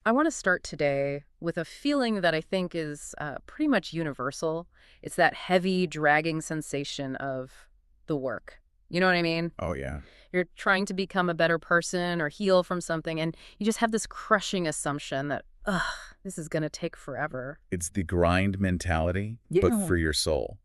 I want to start today with a feeling that I think is pretty much universal. It's that heavy, dragging sensation of the work. You know what I mean? Oh, yeah. You're trying to become a better person or heal from something, and you just have this crushing assumption that, ugh, this is going to take forever. It's the grind mentality, but Yeah. for your soul.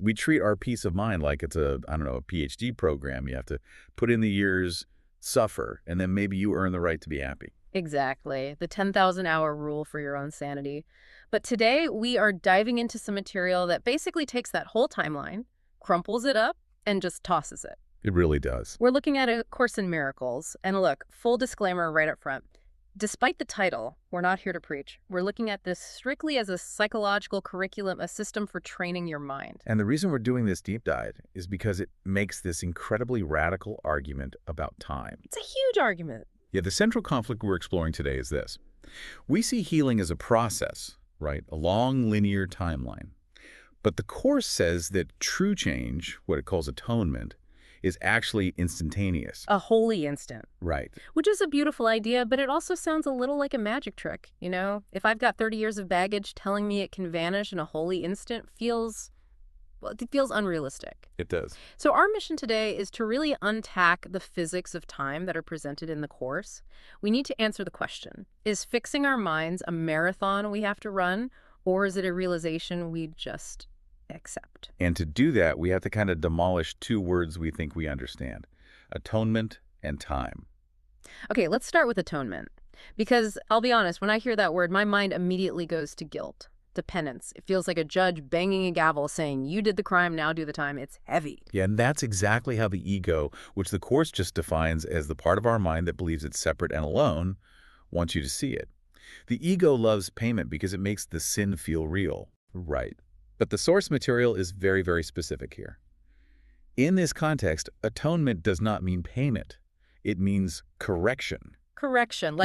We treat our peace of mind like it's a PhD program. You have to put in the years, suffer, and then maybe you earn the right to be happy. Exactly. The 10,000-hour rule for your own sanity. But today we are diving into some material that basically takes that whole timeline, crumples it up, and just tosses it. It really does. We're looking at A Course in Miracles. And look, full disclaimer right up front. Despite the title, we're not here to preach. We're looking at this strictly as a psychological curriculum, a system for training your mind. And the reason we're doing this deep dive is because it makes this incredibly radical argument about time. It's a huge argument. Yeah, the central conflict we're exploring today is this. We see healing as a process, right? A long linear timeline. But the Course says that true change, what it calls atonement, is actually instantaneous. A holy instant. Right. Which is a beautiful idea, but it also sounds a little like a magic trick, you know? If I've got 30 years of baggage, telling me it can vanish in a holy instant it feels unrealistic. It does. So our mission today is to really untack the physics of time that are presented in the Course. We need to answer the question, is fixing our minds a marathon we have to run, or is it a realization we just accept? And to do that, we have to kind of demolish two words we think we understand: atonement and time. Okay, let's start with atonement. Because I'll be honest, when I hear that word, my mind immediately goes to guilt, to penance. It feels like a judge banging a gavel saying, you did the crime, now do the time. It's heavy. Yeah, and that's exactly how the ego, which the Course just defines as the part of our mind that believes it's separate and alone, wants you to see it. The ego loves payment because it makes the sin feel real. Right. But the source material is very, very specific here. In this context, atonement does not mean payment. It means correction. Correction,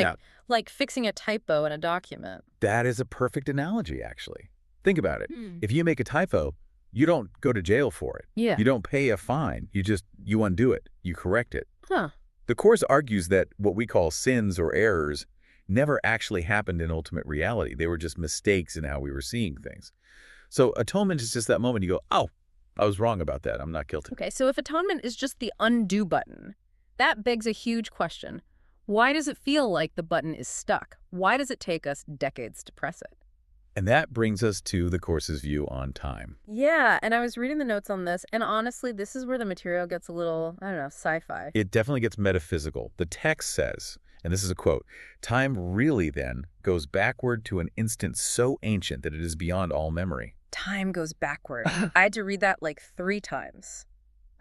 like fixing a typo in a document. That is a perfect analogy, actually. Think about it. Hmm. If you make a typo, you don't go to jail for it. Yeah. You don't pay a fine. You undo it. You correct it. Huh. The Course argues that what we call sins or errors never actually happened in ultimate reality. They were just mistakes in how we were seeing things. So atonement is just that moment you go, oh, I was wrong about that. I'm not guilty. Okay, so if atonement is just the undo button, that begs a huge question. Why does it feel like the button is stuck? Why does it take us decades to press it? And that brings us to the Course's view on time. Yeah, and I was reading the notes on this, and honestly, this is where the material gets a little, I don't know, sci-fi. It definitely gets metaphysical. The text says, and this is a quote, time really then goes backward to an instant so ancient that it is beyond all memory. Time goes backward. I had to read that like 3 times.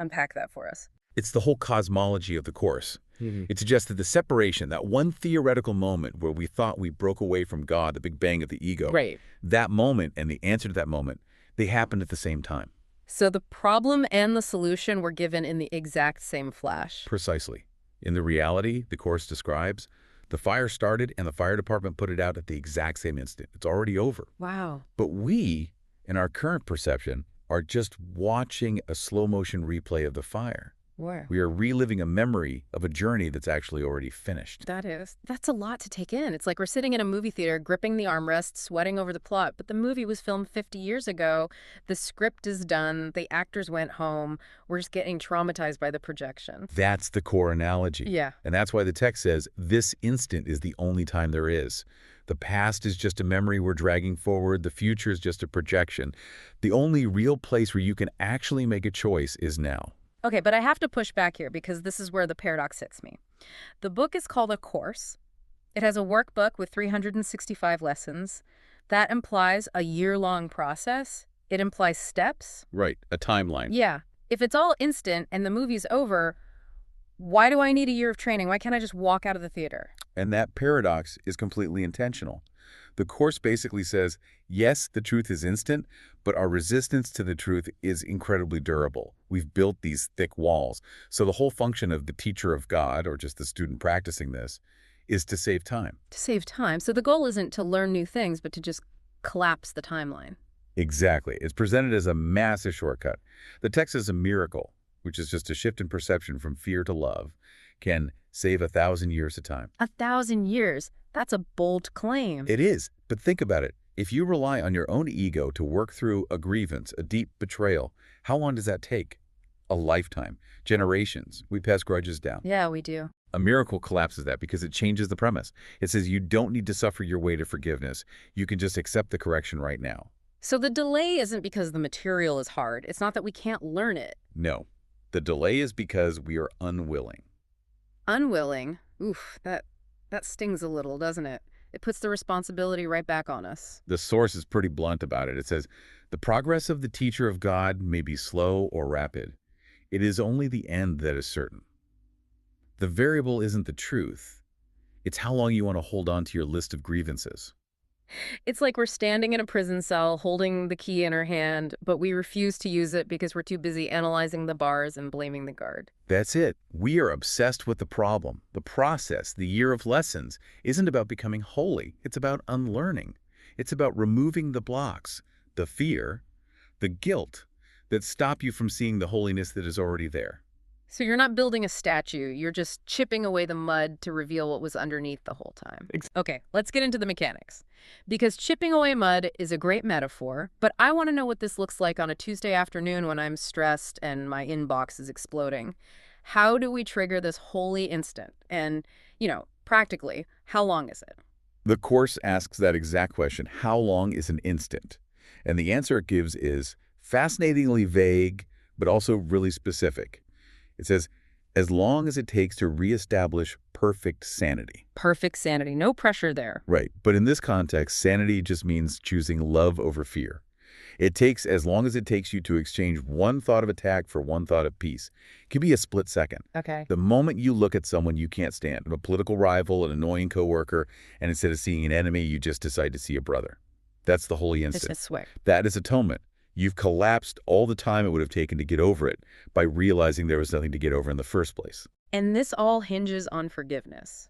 Unpack that for us. It's the whole cosmology of the Course. It suggests that the separation, that one theoretical moment where we thought we broke away from God, the big bang of the ego, Right. that moment and the answer to that moment, they happened at the same time. So the problem and the solution were given in the exact same flash. Precisely. In the reality the Course describes, the fire started and the fire department put it out at the exact same instant. It's already over. Wow. But we, in our current perception, are just watching a slow-motion replay of the fire. Where? We are reliving a memory of a journey that's actually already finished. That's a lot to take in. It's like we're sitting in a movie theater, gripping the armrest, sweating over the plot, but the movie was filmed 50 years ago. The script is done. The actors went home. We're just getting traumatized by the projection. That's the core analogy. Yeah. And that's why the text says, this instant is the only time there is. The past is just a memory we're dragging forward. The future is just a projection. The only real place where you can actually make a choice is now. Okay, but I have to push back here because this is where the paradox hits me. The book is called A Course. It has a workbook with 365 lessons. That implies a year-long process. It implies steps. Right, a timeline. Yeah. If it's all instant and the movie's over, why do I need a year of training? Why can't I just walk out of the theater? And that paradox is completely intentional. The Course basically says, yes, the truth is instant, but our resistance to the truth is incredibly durable. We've built these thick walls. So the whole function of the teacher of God, or just the student practicing this, is to save time. To save time. So the goal isn't to learn new things, but to just collapse the timeline. Exactly. It's presented as a massive shortcut. The text is a miracle, which is just a shift in perception from fear to love, can save 1,000 years of time. 1,000 years. That's a bold claim. It is, but think about it. If you rely on your own ego to work through a grievance, a deep betrayal, how long does that take? A lifetime, generations. We pass grudges down. Yeah, we do. A miracle collapses that because it changes the premise. It says you don't need to suffer your way to forgiveness. You can just accept the correction right now. So the delay isn't because the material is hard. It's not that we can't learn it. No, the delay is because we are unwilling. Unwilling. Oof, that stings a little, doesn't it? It puts the responsibility right back on us. The source is pretty blunt about it. It says, the progress of the teacher of God may be slow or rapid. It is only the end that is certain. The variable isn't the truth. It's how long you want to hold on to your list of grievances. It's like we're standing in a prison cell holding the key in our hand, but we refuse to use it because we're too busy analyzing the bars and blaming the guard. That's it. We are obsessed with the problem. The process, the year of lessons, isn't about becoming holy. It's about unlearning. It's about removing the blocks, the fear, the guilt that stop you from seeing the holiness that is already there. So you're not building a statue, you're just chipping away the mud to reveal what was underneath the whole time. Okay, let's get into the mechanics. Because chipping away mud is a great metaphor, but I want to know what this looks like on a Tuesday afternoon when I'm stressed and my inbox is exploding. How do we trigger this holy instant? And, practically, how long is it? The Course asks that exact question, how long is an instant? And the answer it gives is fascinatingly vague, but also really specific. It says, as long as it takes to reestablish perfect sanity. Perfect sanity, no pressure there. Right, but in this context, sanity just means choosing love over fear. It takes as long as it takes you to exchange one thought of attack for one thought of peace. It could be a split second. Okay. The moment you look at someone you can't stand, a political rival, an annoying coworker, and instead of seeing an enemy, you just decide to see a brother. That's the holy It's instant. a switch. That is atonement. You've collapsed all the time it would have taken to get over it by realizing there was nothing to get over in the first place. And this all hinges on forgiveness.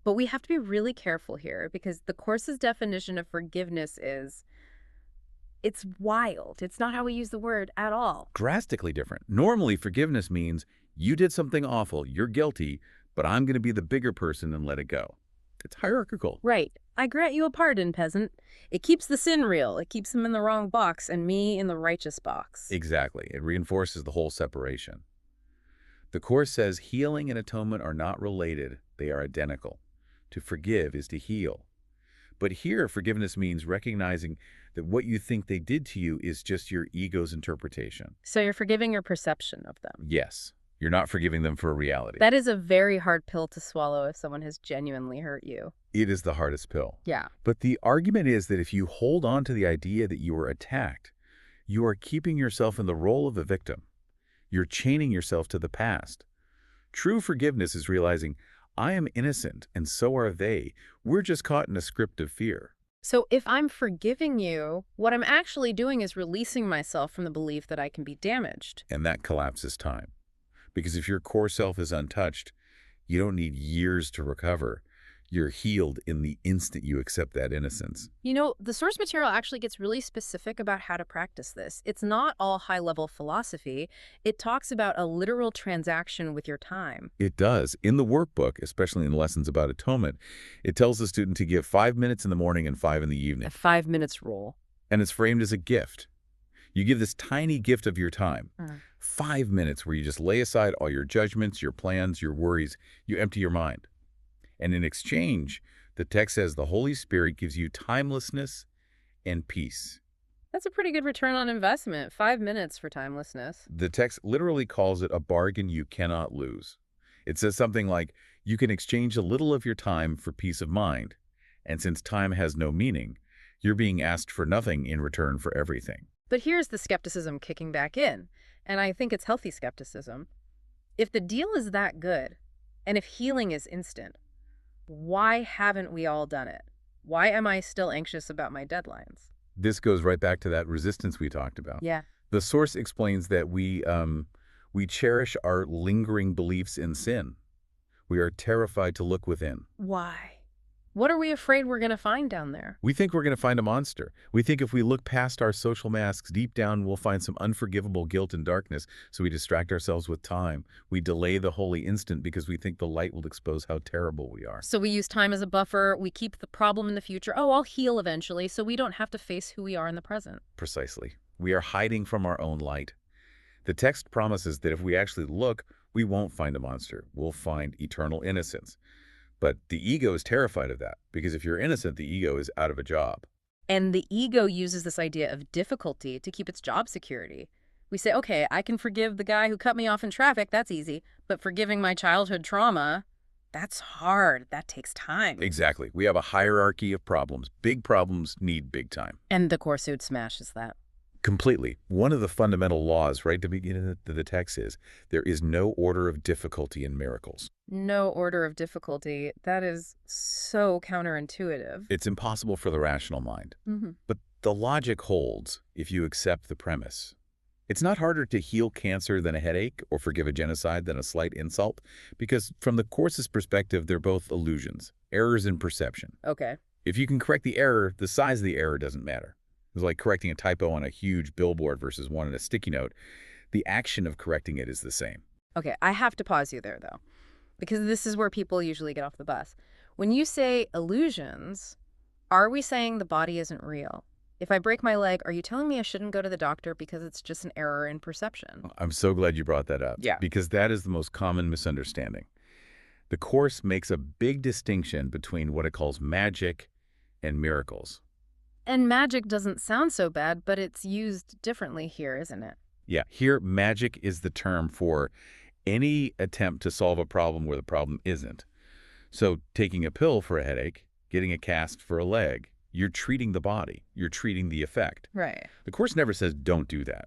But we have to be really careful here because the Course's definition of forgiveness is, it's wild. It's not how we use the word at all. Drastically different. Normally, forgiveness means you did something awful, you're guilty, but I'm going to be the bigger person and let it go. It's hierarchical. Right. I grant you a pardon, peasant. It keeps the sin real. It keeps him in the wrong box and me in the righteous box. Exactly. It reinforces the whole separation. The Course says healing and atonement are not related. They are identical. To forgive is to heal. But here, forgiveness means recognizing that what you think they did to you is just your ego's interpretation. So you're forgiving your perception of them. Yes, you're not forgiving them for a reality. That is a very hard pill to swallow if someone has genuinely hurt you. It is the hardest pill. Yeah. But the argument is that if you hold on to the idea that you were attacked, you are keeping yourself in the role of a victim. You're chaining yourself to the past. True forgiveness is realizing, I am innocent, and so are they. We're just caught in a script of fear. So if I'm forgiving you, what I'm actually doing is releasing myself from the belief that I can be damaged. And that collapses time. Because if your core self is untouched, you don't need years to recover. You're healed in the instant you accept that innocence. The source material actually gets really specific about how to practice this. It's not all high-level philosophy. It talks about a literal transaction with your time. It does. In the workbook, especially in lessons about atonement, it tells the student to give 5 minutes in the morning and 5 in the evening. A 5 minutes rule. And it's framed as a gift. You give this tiny gift of your time. 5 minutes where you just lay aside all your judgments, your plans, your worries. You empty your mind. And in exchange, the text says the Holy Spirit gives you timelessness and peace. That's a pretty good return on investment. 5 minutes for timelessness. The text literally calls it a bargain you cannot lose. It says something like, you can exchange a little of your time for peace of mind. And since time has no meaning, you're being asked for nothing in return for everything. But here's the skepticism kicking back in. And I think it's healthy skepticism. If the deal is that good, and if healing is instant, why haven't we all done it? Why am I still anxious about my deadlines? This goes right back to that resistance we talked about. Yeah. The source explains that we cherish our lingering beliefs in sin. We are terrified to look within. Why? What are we afraid we're going to find down there? We think we're going to find a monster. We think if we look past our social masks, deep down we'll find some unforgivable guilt and darkness, so we distract ourselves with time. We delay the holy instant because we think the light will expose how terrible we are. So we use time as a buffer. We keep the problem in the future. Oh, I'll heal eventually, so we don't have to face who we are in the present. Precisely. We are hiding from our own light. The text promises that if we actually look, we won't find a monster. We'll find eternal innocence. But the ego is terrified of that, because if you're innocent, the ego is out of a job. And the ego uses this idea of difficulty to keep its job security. We say, okay, I can forgive the guy who cut me off in traffic. That's easy. But forgiving my childhood trauma, that's hard. That takes time. Exactly. We have a hierarchy of problems. Big problems need big time. And the Course smashes that. Completely. One of the fundamental laws right at the beginning of the text is there is no order of difficulty in miracles. No order of difficulty. That is so counterintuitive. It's impossible for the rational mind. Mm-hmm. But the logic holds if you accept the premise. It's not harder to heal cancer than a headache or forgive a genocide than a slight insult, because from the Course's perspective, they're both illusions, errors in perception. Okay. If you can correct the error, the size of the error doesn't matter. It's like correcting a typo on a huge billboard versus one on a sticky note. The action of correcting it is the same. Okay, I have to pause you there, though, because this is where people usually get off the bus. When you say illusions, are we saying the body isn't real? If I break my leg, are you telling me I shouldn't go to the doctor because it's just an error in perception? I'm so glad you brought that up. Yeah. Because that is the most common misunderstanding. The Course makes a big distinction between what it calls magic and miracles. And magic doesn't sound so bad, but it's used differently here, isn't it? Yeah, here magic is the term for any attempt to solve a problem where the problem isn't. So taking a pill for a headache, getting a cast for a leg, you're treating the body. You're treating the effect. Right. The Course never says don't do that.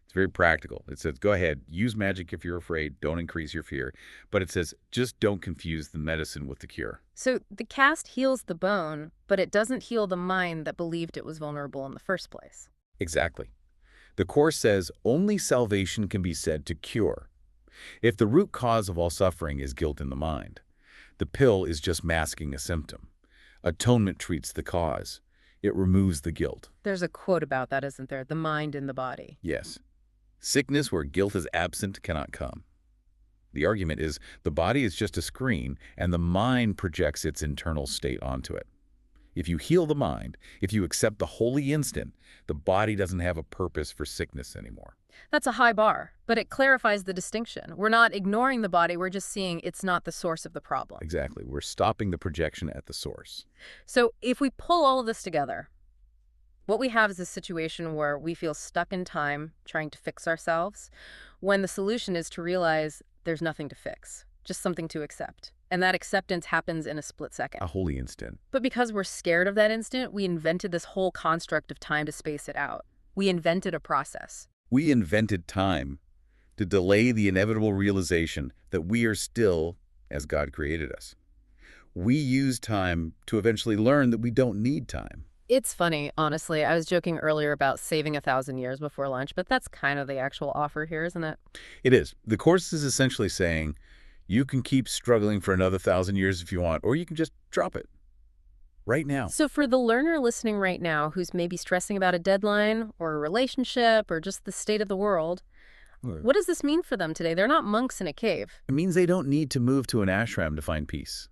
It's very practical. It says go ahead, use magic if you're afraid, don't increase your fear. But it says just don't confuse the medicine with the cure. So the cast heals the bone, but it doesn't heal the mind that believed it was vulnerable in the first place. Exactly. The Course says only salvation can be said to cure. If the root cause of all suffering is guilt in the mind, the pill is just masking a symptom. Atonement treats the cause. It removes the guilt. There's a quote about that, isn't there? The mind in the body. Yes. Sickness where guilt is absent cannot come. The argument is the body is just a screen, and the mind projects its internal state onto it. If you heal the mind, if you accept the holy instant, the body doesn't have a purpose for sickness anymore. That's a high bar, but it clarifies the distinction. We're not ignoring the body, we're just seeing it's not the source of the problem. Exactly. We're stopping the projection at the source. So if we pull all of this together, what we have is a situation where we feel stuck in time trying to fix ourselves, when the solution is to realize there's nothing to fix, just something to accept. And that acceptance happens in a split second. A holy instant. But because we're scared of that instant, we invented this whole construct of time to space it out. We invented a process. We invented time to delay the inevitable realization that we are still as God created us. We use time to eventually learn that we don't need time. It's funny, honestly. I was joking earlier about saving 1,000 years before lunch, but that's kind of the actual offer here, isn't it? It is. The Course is essentially saying you can keep struggling for another 1,000 years if you want, or you can just drop it right now. So for the learner listening right now who's maybe stressing about a deadline or a relationship or just the state of the world, what does this mean for them today? They're not monks in a cave. It means they don't need to move to an ashram to find peace.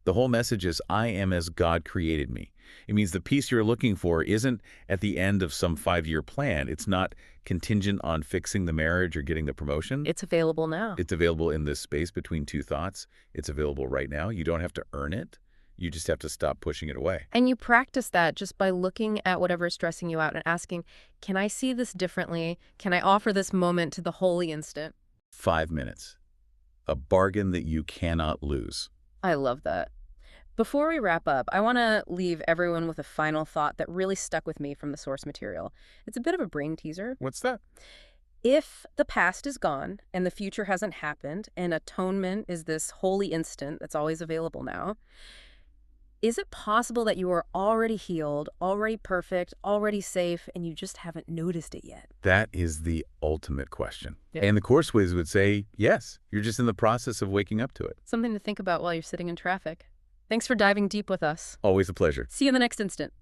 The whole message is, I am as God created me. It means the peace you're looking for isn't at the end of some 5-year plan. It's not contingent on fixing the marriage or getting the promotion. It's available now. It's available in this space between two thoughts. It's available right now. You don't have to earn it. You just have to stop pushing it away. And you practice that just by looking at whatever is stressing you out and asking, can I see this differently? Can I offer this moment to the holy instant? 5 minutes. A bargain that you cannot lose. I love that. Before we wrap up, I want to leave everyone with a final thought that really stuck with me from the source material. It's a bit of a brain teaser. What's that? If the past is gone and the future hasn't happened and atonement is this holy instant that's always available now, is it possible that you are already healed, already perfect, already safe, and you just haven't noticed it yet? That is the ultimate question. Yeah. And the Course would say, yes, you're just in the process of waking up to it. Something to think about while you're sitting in traffic. Thanks for diving deep with us. Always a pleasure. See you in the next instant.